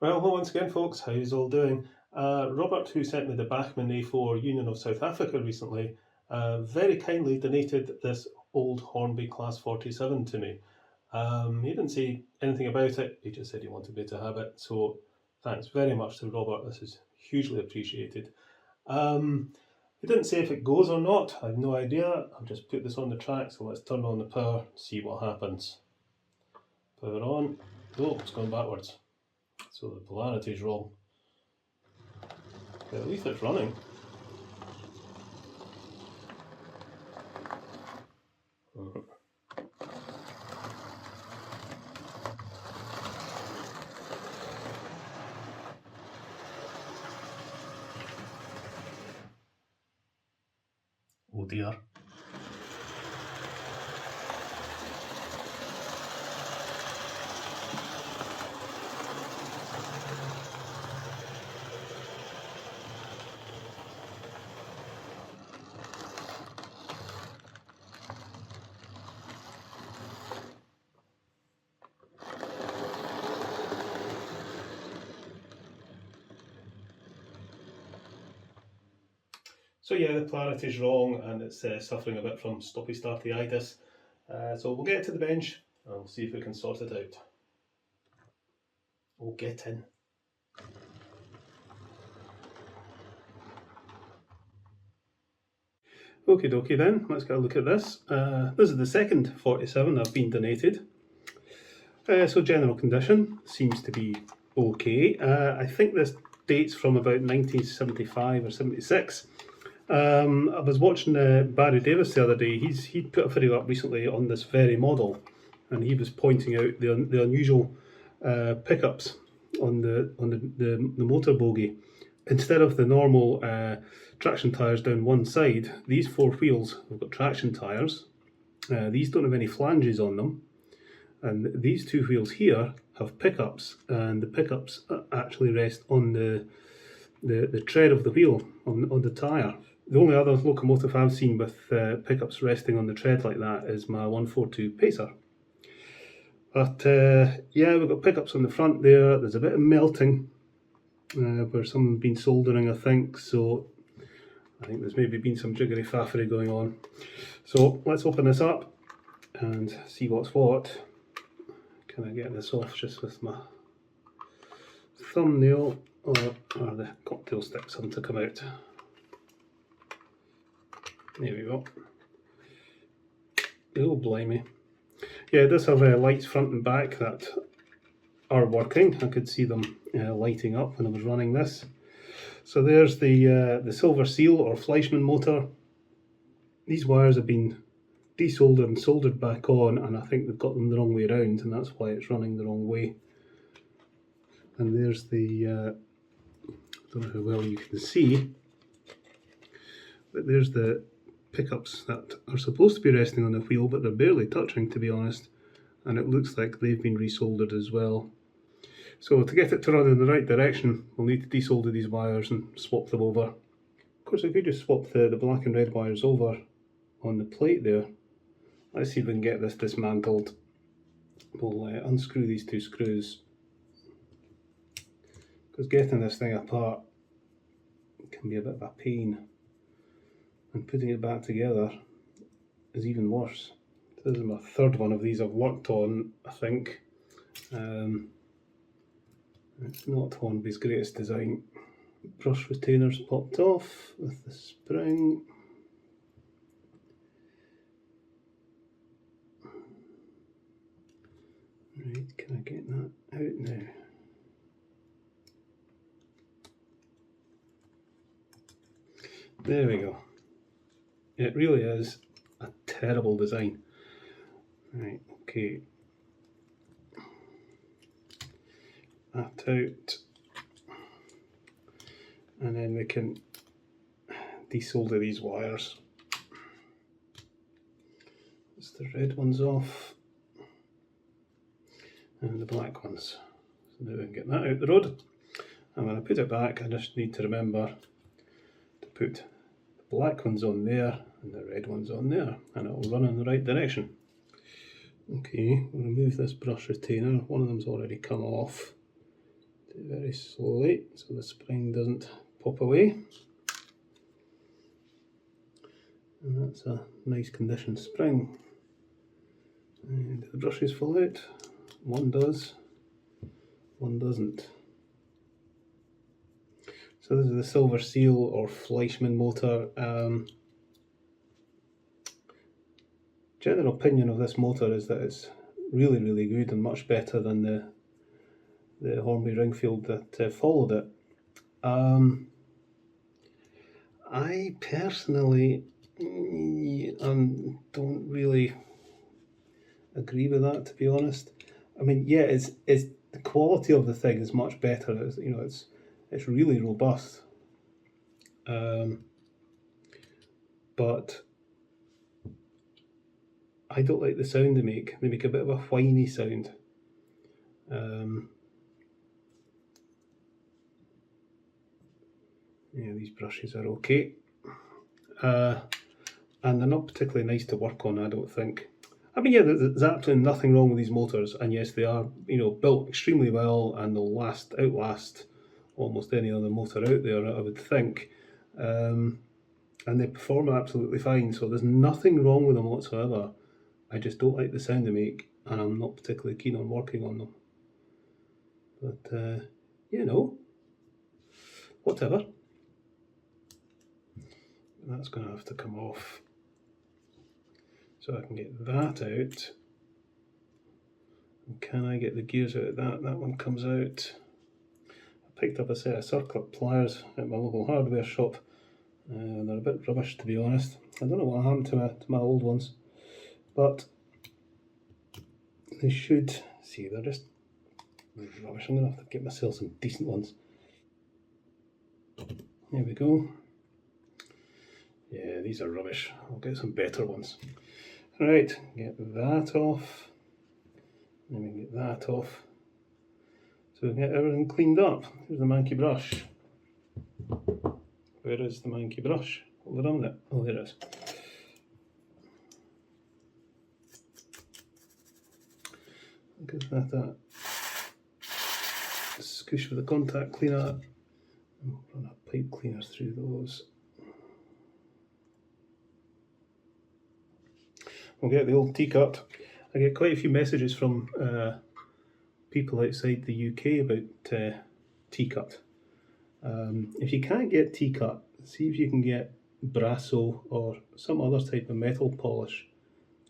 Well, hello once again, folks. How's all doing? Robert, who sent me the Bachmann A4 Union of South Africa recently, very kindly donated this old Hornby Class 47 to me. He didn't say anything about it, he just said he wanted me to have it. So thanks very much to Robert, this is hugely appreciated. He didn't say if it goes or not, I have no idea. I've just put this on the track, so let's turn on the power, see what happens. Power on. Oh, it's going backwards. So the polarity is wrong. But at least it's running. Oh dear. So yeah, the polarity is wrong and it's suffering a bit from stoppy-startyitis. So we'll get it to the bench and we'll see if we can sort it out. We'll get in. Okie dokie then, let's get a look at this. This is the second 47 I've been donated. So general condition seems to be okay. I think this dates from about 1975 or 76. I was watching Barry Davis the other day. He'd put a video up recently on this very model, and he was pointing out the unusual pickups on the motor bogie. Instead of the normal traction tyres down one side, these four wheels have got traction tyres. These don't have any flanges on them, and these two wheels here have pickups, and the pickups actually rest on the tread of the wheel on the tyre. The only other locomotive I've seen with pickups resting on the tread like that is my 142 Pacer. But yeah, we've got pickups on the front there. There's a bit of melting where someone's been soldering, I think. So I think there's maybe been some jiggery faffery going on. So let's open this up and see what's what. Can I get this off just with my thumbnail, or the cocktail sticks having to come out? There we go. Oh, blimey. Yeah, it does have lights front and back that are working. I could see them lighting up when I was running this. So there's the silver seal or Fleischmann motor. These wires have been desoldered and soldered back on, and I think they've got them the wrong way around, and that's why it's running the wrong way. And there's the, I don't know how well you can see, but there's the pickups that are supposed to be resting on the wheel, but they're barely touching, to be honest, and it looks like they've been resoldered as well. So to get it to run in the right direction, we'll need to desolder these wires and swap them over. Of course, if we just swap the black and red wires over on the plate there, let's see if we can get this dismantled. We'll unscrew these two screws, because getting this thing apart can be a bit of a pain, and putting it back together is even worse. This is my third one of these I've worked on, I think. It's not Hornby's greatest design. Brush retainers popped off with the spring. Right, can I get that out now? There we go. It really is a terrible design. Right, okay. That out. And then we can desolder these wires. It's the red ones off and the black ones. So now we can get that out the road. And when I put it back, I just need to remember to put the black ones on there and the red ones on there, and it will run in the right direction. Okay, we'll remove this brush retainer. One of them's already come off. Do very slowly so the spring doesn't pop away. And that's a nice condition spring. And the brushes fall out. One does, one doesn't. So this is the Silver Seal or Fleischmann motor. General opinion of this motor is that it's really, really good and much better than the Hornby Ringfield that followed it. I personally don't really agree with that, to be honest. I mean, yeah, it's the quality of the thing is much better. It's really robust, but I don't like the sound they make. They make a bit of a whiny sound. Yeah, these brushes are okay, and they're not particularly nice to work on, I don't think. I mean, yeah, there's absolutely nothing wrong with these motors, and yes, they are, built extremely well, and they'll outlast almost any other motor out there, I would think. And they perform absolutely fine, so there's nothing wrong with them whatsoever. I just don't like the sound they make, and I'm not particularly keen on working on them. But, whatever. That's going to have to come off. So I can get that out. And can I get the gears out of that? That one comes out. I picked up a set of circlip pliers at my local hardware shop. They're a bit rubbish, to be honest. I don't know what happened to my old ones, but they should, see, they're just rubbish. I'm going to have to get myself some decent ones. There we go. Yeah, these are rubbish. I'll get some better ones. Right, get that off. Then we can get that off. So we can get everything cleaned up. Here's the manky brush. Where is the manky brush? Hold it on there. Oh, there it is. Give that a squish with a contact cleaner. And we'll run a pipe cleaner through those. We'll get the old T-cut. I get quite a few messages from people outside the UK about T-cut. If you can't get T-cut, see if you can get Brasso or some other type of metal polish.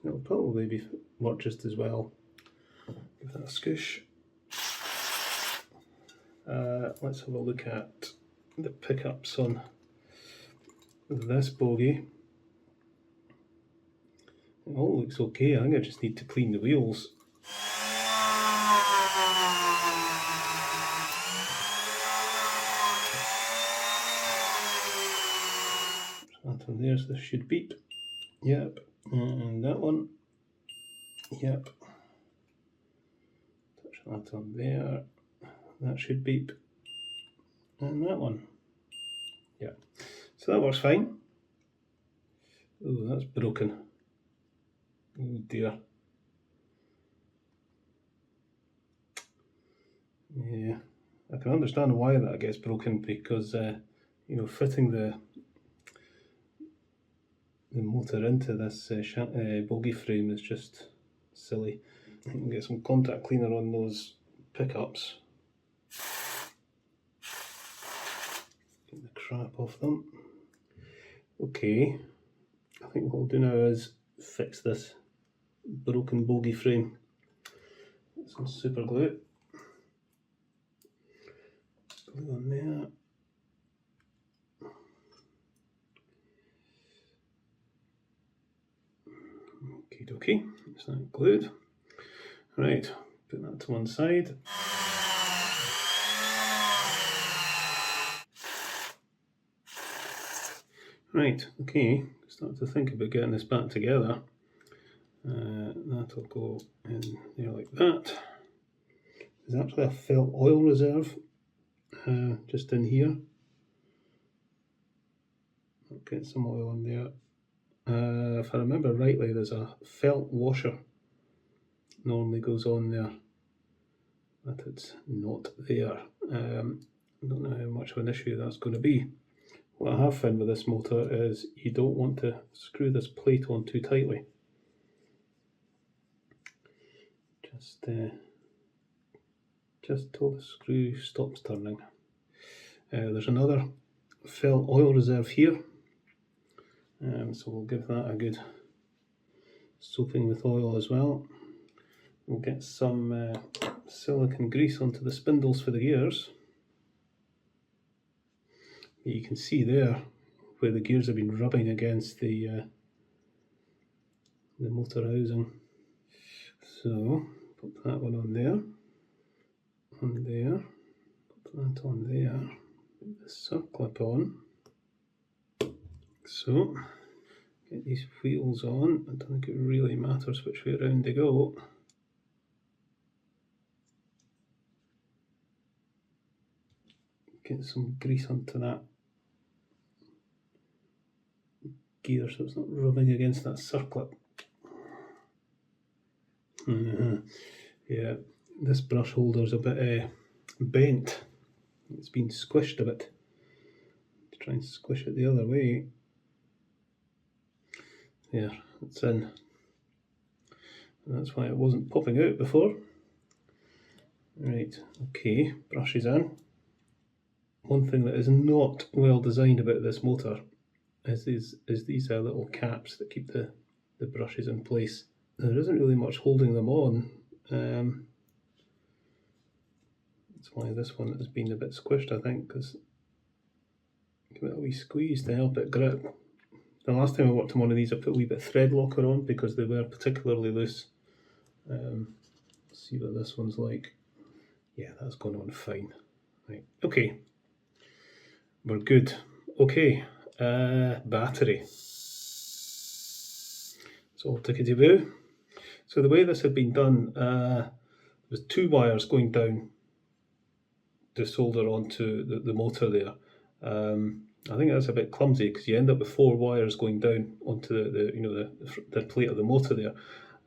It'll probably work just as well. Give that a squish. Let's have a look at the pickups on this bogie. It all looks okay. I think I just need to clean the wheels. That one there, so this should beep. Yep. And that one. Yep. Touch that on there. That should beep. And that one. Yeah. So that works fine. Oh, that's broken. Oh dear. Yeah, I can understand why that gets broken, because fitting the motor into this bogie frame is just silly. I can get some contact cleaner on those pickups. Get the crap off them. Okay, I think what we'll do now is fix this broken bogie frame. Get some super glue. Glue on there. Okie dokie, it's not glued. Right, put that to one side. Right, okay, start to think about getting this back together. That'll go in there like that. There's actually a felt oil reserve just in here. I'll get some oil in there. If I remember rightly, there's a felt washer normally goes on there, but it's not there. I don't know how much of an issue that's going to be. What I have found with this motor is you don't want to screw this plate on too tightly. Just till the screw stops turning. There's another fill oil reserve here, so we'll give that a good soaping with oil as well. We'll get some silicone grease onto the spindles for the gears. You can see there where the gears have been rubbing against the motor housing. So put that one on there, put that on there, put the circlip on. So get these wheels on. I don't think it really matters which way around they go. Get some grease onto that gear so it's not rubbing against that circlip. Yeah, this brush holder's a bit bent. It's been squished a bit. To try and squish it the other way. There, it's in. And that's why it wasn't popping out before. Right, okay, brush is in. One thing that is not well designed about this motor is these little caps that keep the brushes in place. There isn't really much holding them on. That's why this one has been a bit squished, I think, because give it a wee squeeze to help it grip. The last time I worked on one of these I put a wee bit of thread locker on because they were particularly loose. Let's see what this one's like. Yeah, that's going on fine. Right, okay. We're good. Okay, battery. It's all tickety-boo. So the way this had been done, there was 2 wires going down to solder onto the motor there. I think that's a bit clumsy because you end up with 4 wires going down onto the plate of the motor there.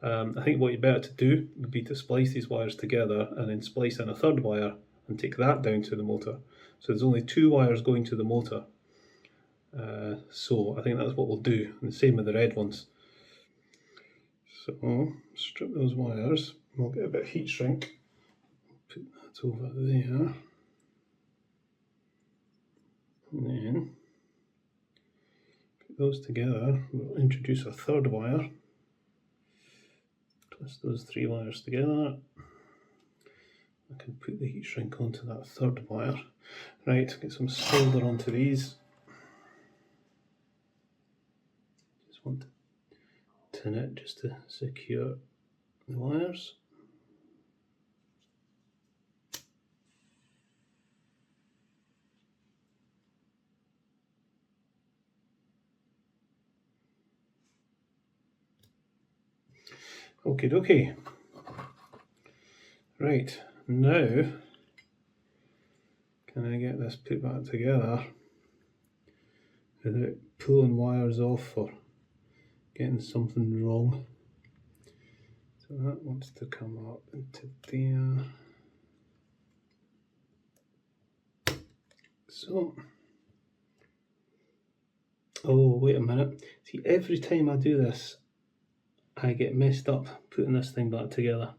I think what you're better to do would be to splice these wires together and then splice in a 3rd wire and take that down to the motor. So there's only 2 wires going to the motor. So I think that's what we'll do, and the same with the red ones. So strip those wires, we'll get a bit of heat shrink, put that over there, and then put those together. We'll introduce a 3rd wire, twist those 3 wires together. I can put the heat shrink onto that 3rd wire. Right, get some solder onto these. Just want to tin it just to secure the wires. Okie dokie. Right, now can I get this put back together without pulling wires off or getting something wrong? So that wants to come up into there. So, oh wait a minute, see every time I do this I get messed up putting this thing back together.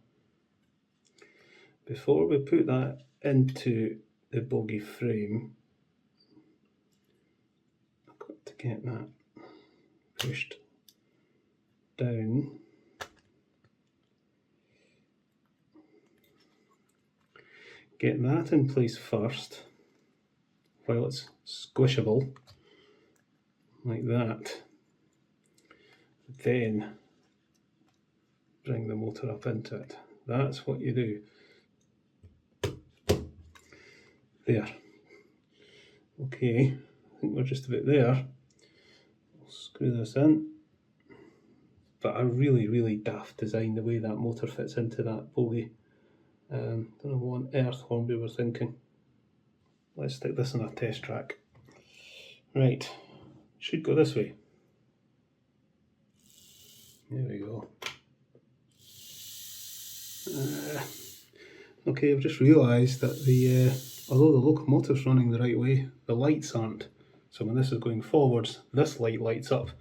Before we put that into the bogie frame, I've got to get that pushed down. Get that in place first while it's squishable, like that. Then bring the motor up into it. That's what you do. There. Okay, I think we're just about there. We'll screw this in. But a really daft design, the way that motor fits into that bogie. Don't know what on earth Hornby were thinking. Let's stick this on a test track. Right, should go this way. There we go. Okay, I've just realised that the although the locomotive's running the right way, the lights aren't. So when this is going forwards, this light lights up,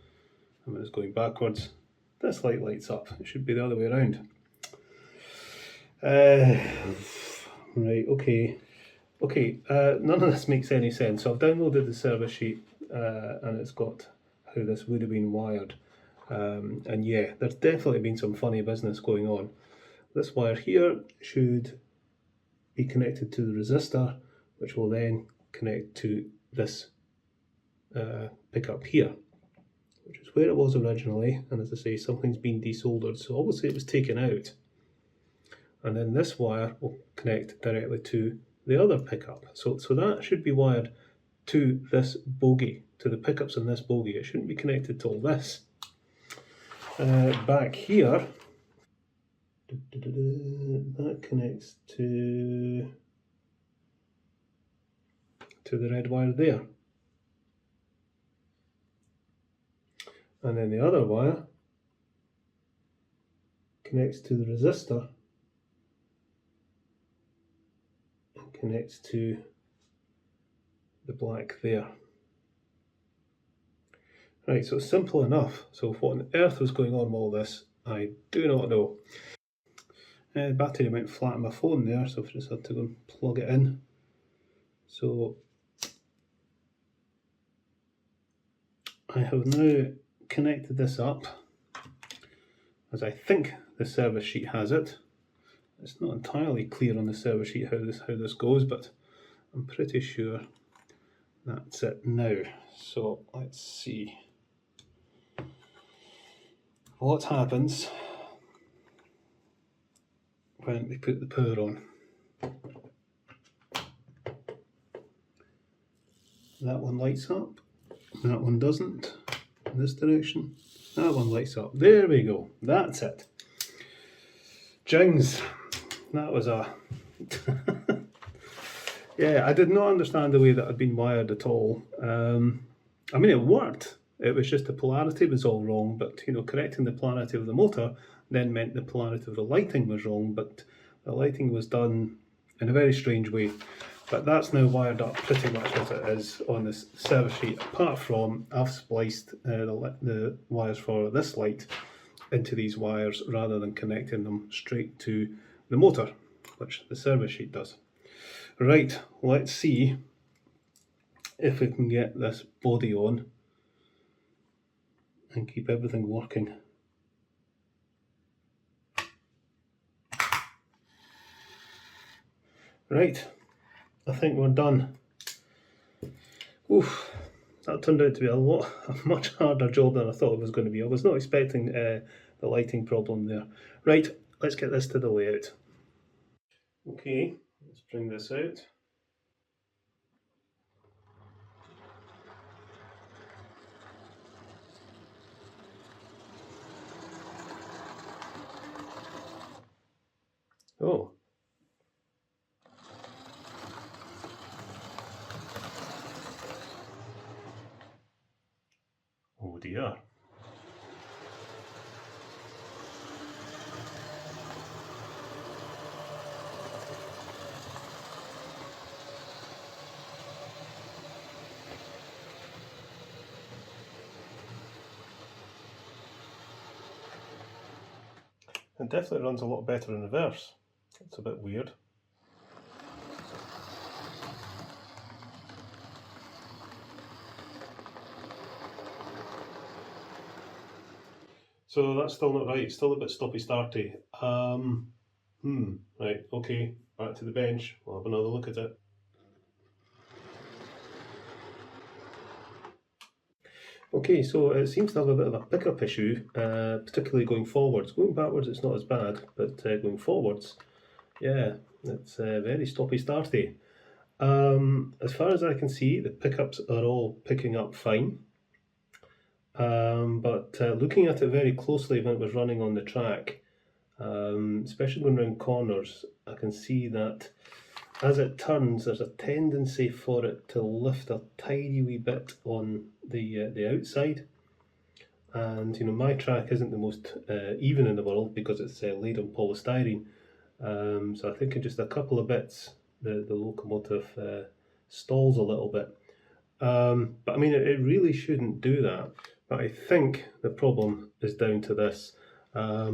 and when it's going backwards, this light lights up. It should be the other way around. Right, okay. Okay, none of this makes any sense. So I've downloaded the service sheet and it's got how this would have been wired. And yeah, there's definitely been some funny business going on. This wire here should be connected to the resistor, which will then connect to this pickup here, which is where it was originally. And as I say, something's been desoldered, so obviously it was taken out. And then this wire will connect directly to the other pickup. So that should be wired to this bogie, to the pickups in this bogie. It shouldn't be connected to all this. Back here, that connects to the red wire there. And then the other wire connects to the resistor and connects to the black there. Right, so it's simple enough. So what on earth was going on with all this, I do not know. The battery went flat on my phone there, so I've just had to go and plug it in. So I have now connected this up, as I think the service sheet has it. It's not entirely clear on the service sheet how this goes, but I'm pretty sure that's it now. So let's see what happens when we put the power on. That one lights up, that one doesn't, in this direction. That one lights up. There we go, that's it. Jings, that was a... Yeah, I did not understand the way that had been wired at all. I mean, it worked. It was just the polarity was all wrong, but you know, correcting the polarity of the motor then meant the polarity of the lighting was wrong, but the lighting was done in a very strange way. But that's now wired up pretty much as it is on this service sheet, apart from I've spliced the wires for this light into these wires rather than connecting them straight to the motor, which the service sheet does. Right, let's see if we can get this body on and keep everything working. Right, I think we're done. Oof, that turned out to be a much harder job than I thought it was going to be. I was not expecting the lighting problem there. Right, let's get this to the layout. Okay, let's bring this out. Oh. Oh dear. It definitely runs a lot better in reverse. It's a bit weird. So that's still not right, it's still a bit stoppy-starty. Right, okay, back to the bench, we'll have another look at it. Okay, so it seems to have a bit of a pickup issue, particularly going forwards. Going backwards it's not as bad, but going forwards, yeah, it's very stoppy-starty. As far as I can see, the pickups are all picking up fine. But looking at it very closely when it was running on the track, especially going around corners, I can see that as it turns, there's a tendency for it to lift a tiny wee bit on the outside. And you know, my track isn't the most even in the world because it's laid on polystyrene. So I think just a couple of bits the locomotive stalls a little bit. But I mean, it really shouldn't do that. But I think the problem is down to this. I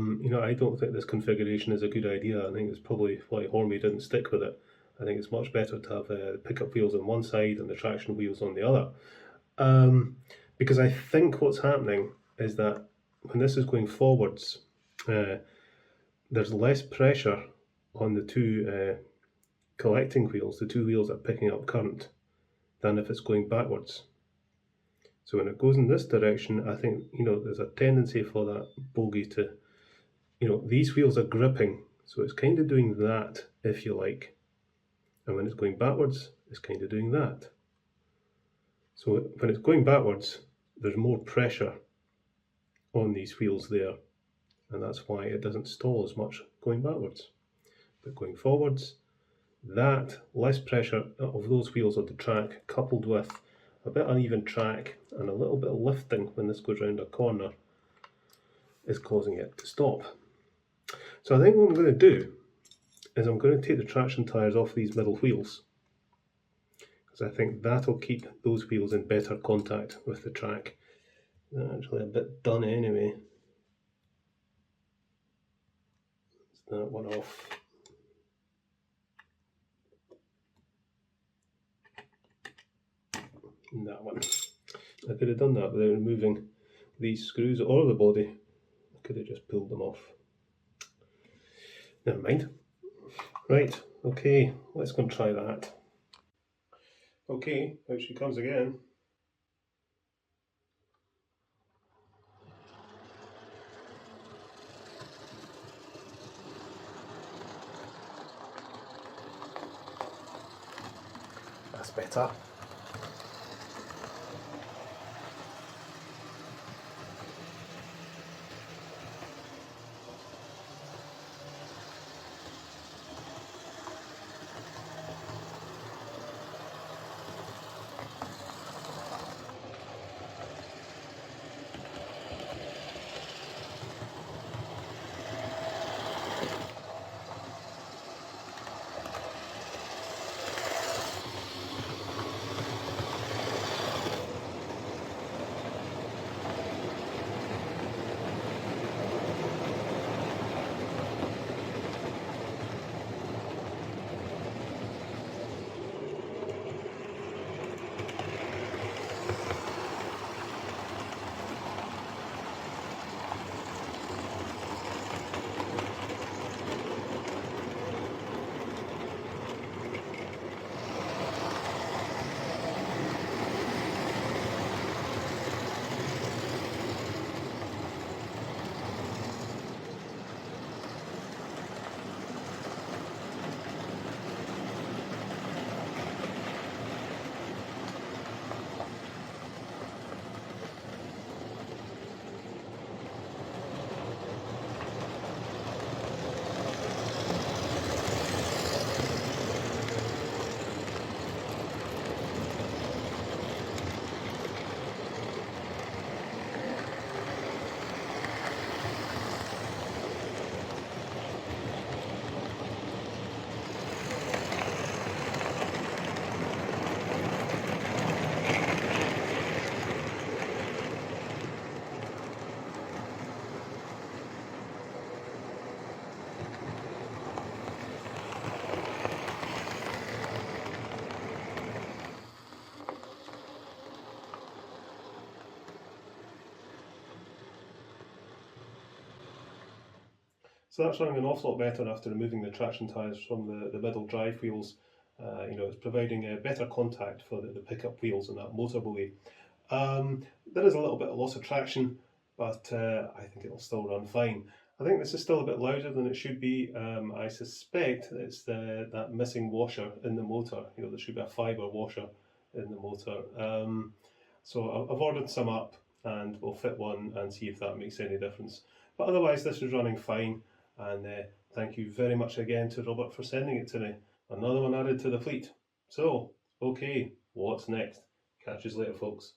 don't think this configuration is a good idea. I think it's probably why Hornby didn't stick with it. I think it's much better to have the pickup wheels on one side and the traction wheels on the other. Because I think what's happening is that when this is going forwards, there's less pressure on the two collecting wheels, the two wheels that are picking up current, than if it's going backwards. So when it goes in this direction, I think, there's a tendency for that bogie to, these wheels are gripping. So it's kind of doing that, if you like. And when it's going backwards, it's kind of doing that. So when it's going backwards, there's more pressure on these wheels there. And that's why it doesn't stall as much going backwards. But going forwards, that less pressure of those wheels on the track, coupled with a bit uneven track and a little bit of lifting when this goes round a corner, is causing it to stop. So I think what I'm going to do is I'm going to take the traction tyres off these middle wheels, because I think that'll keep those wheels in better contact with the track. They're actually a bit done anyway. Let's that one off. And that one. I could have done that without removing these screws or the body. I could have just pulled them off. Never mind. Right, okay, let's go and try that. Okay, out she comes again. That's better. So that's running an awful lot better after removing the traction tyres from the middle drive wheels. It's providing a better contact for the pickup wheels and that motor bogie. There is a little bit of loss of traction, but I think it'll still run fine. I think this is still a bit louder than it should be. I suspect it's that missing washer in the motor. There should be a fibre washer in the motor. So I've ordered some up and we'll fit one and see if that makes any difference. But otherwise this is running fine, and thank you very much again to Robert for sending it to me. Another one added to the fleet. So, okay, what's next? Catch you later, folks.